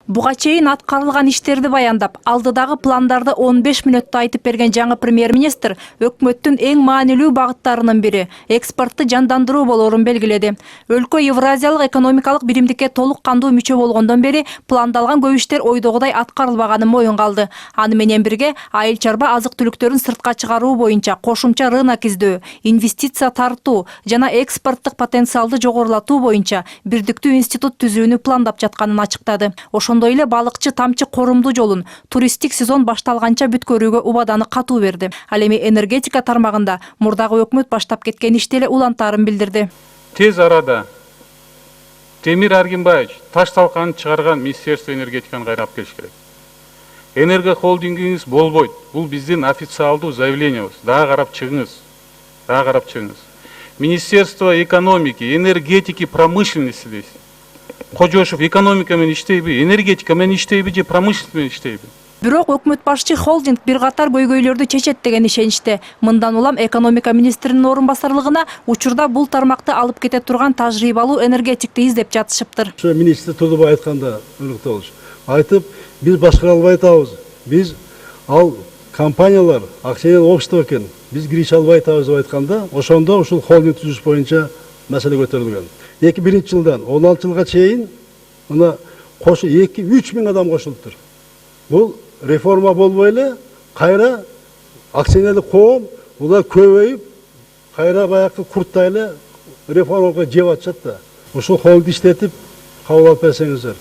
Буга чейин аткарылган иштерди баяндап, алдыдагы пландарды 15 мүнөттө айтып берген жаңы премьер-министр өкмөттүн эң маанилүү багыттарынын бири экспортты жандандыруу болорун белгиледи. Өлкө Евразиялык экономикалык биримдикке толук кандуу мүчө болгондон бери пландалган көп иштер ойдогудай аткарылбаганын моюнга алды. Аны менен бирге айыл чарба азык-түлүктөрүн сыртка чыгаруу боюнча кошумча рынок издөө, инвестиция тартуу жана экспорттук потенциалды жогорулатуу боюнча бирдиктүү институт түзүүнү пландап жатканын ачыктады. Ошондой эле балыкчы тамчы корумдуу жолун туристтик сезон башталганча бүткөрүүгө убаданы катуу берди. Ал эми энергетика тармагында мурдагы өкмөт баштап кеткен ишти эле улантаарын билдирди. Тез арада Темир Аргимбаевич таш талканын чыгарган Министерство энергетиканы кайрап келиш керек. Энерго холдингиңиз болбойт. Бул биздин официалдуу заявлениябыз. Дагы карап чыгыңыз. Министерство экономики, энергетики, промышленности дейсиз. Кожошов экономика менен иштейби, энергетика менен иштейби же промышленность менен иштейби? Бирок өкмөт башчы холдинг бир катар көйгөйлөрдү чечет деген ишеничте. Мындан улам экономика министринин орун басарлыгына учурда бул тармакты алып кете турган тажрыйбалуу энергетикти издеп жатышыптыр. Ошо министр Турдубай айтканда айтып, биз башкара албай атабыз. Биз ал компаниялар акционер общество экен. Биз киреше албай атабыз деп айтканда, ошондо ушул холдинг түзүш боюнча маселе көтөрүлгөн. 2001 жылдан 16 жылга чейин мына кошу 2-3 миң адам кошулуптур. Бул реформа болбой эле кайра акционерлик коом булар көбөйүп, кайра баягы курттай эле реформага жеп атышат да. Ушул холдинг иштетип кабыл алып берсеңиздер.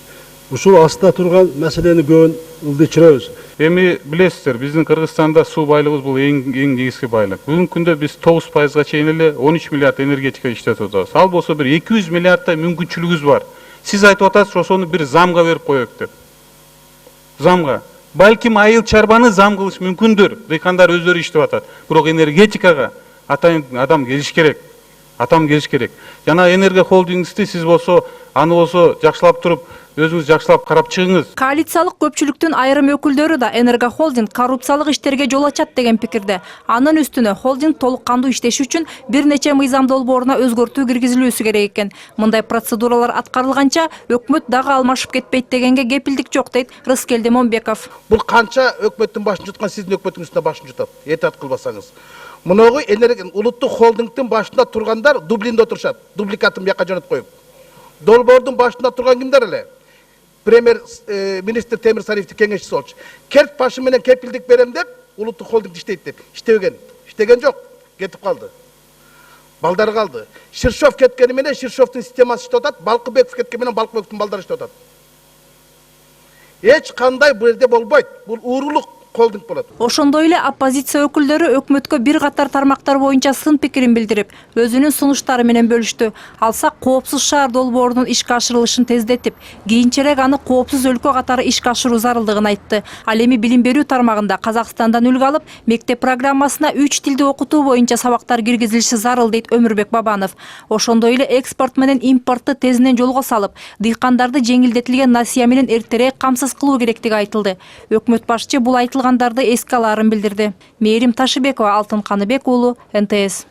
Ушул аста турган маселени көбүн ылдычырабыз. Эми билесиздер, биздин Кыргызстанда суу байлыгыбыз бул эң негизги байлык. Бүгүнкү күндө биз 9%га чейин эле 13 миллиард энергетика иштетип атабыз. Ал болсо бир 200 миллиардтай мүмкүнчүлүгүбүз бар. Сиз айтып атасыз, ошону бир замга берип коёк деп. Замга. Балким айыл чарбаны зам кылыш мүмкүндүр. Дыйкандар өздөрү иштеп атат. Бирок энергетикага адам келиш керек. Жана энерго холдингти сиз болсо, аны болсо жакшылап туруп, өзүңүз жакшылап карап чыгыңыз. Коалициялык көпчүлүктүн айрым өкүлдөрү да энерго холдинг коррупциялык иштерге жол ачат деген пикирде. Анын үстүнө холдинг толук кандуу иштеши үчүн бир нече мыйзам долбооруна өзгөртүү киргизилүүсү керек экен. Мындай процедуралар аткарылганча өкмөт дагы алмашып кетпейт дегенге кепилдик жок дейт Рыскелди Момбеков. Бул канча өкмөттүн башын жуткан, сиздин өкмөтүңүздүн башын жутат. Этат кылбасаңыз. Мыногу улуттук холдингдин башында тургандар Дублинде отурушат. Дубликатын бияка жөнөтүп коюп. Долбоордун башында турган кимдер эле? Премьер-министр Темир Сариевдин кеңешчиси болчу. Керт башы менен кепилдик берем деп, улуттук холдинг иштейт деп. Иштеген жок, кетип калды. Балдары калды. Ширшов кеткени менен Ширшовдун системасы иштеп атат, Балкыбеков кеткени менен Балкыбековдун балдары иштеп атат. Эч кандай бул жерде болбойт. Бул уурулук холдинг болот. Ошондой эле оппозиция өкүлдөрү өкмөткө бир катар тармактар боюнча сын пикирин билдирип, өзүнүн сунуштары менен бөлүштү. Алсак коопсуз шаар долбоорунун ишке ашырылышын тездетип, кийинчерээк аны коопсуз өлкө катары ишке ашыруу зарылдыгын айтты. Ал эми билим берүү тармагында Казакстандан үлгү алып, мектеп программасына 3 тилди окутуу боюнча сабактар киргизилиши зарыл дейт Өмүрбек Бабанов. Ошондой эле экспорт менен импортту тезинен жолго салып, дыйкандарды жеңилдетилген насыя менен эртерээк камсыз кылуу керектиги айтылды. Өкмөт башчы бул айтылгандарды эске алаарын билдирди. Мээрим Ташыбекова, Алтын Каныбек уулу, НТС.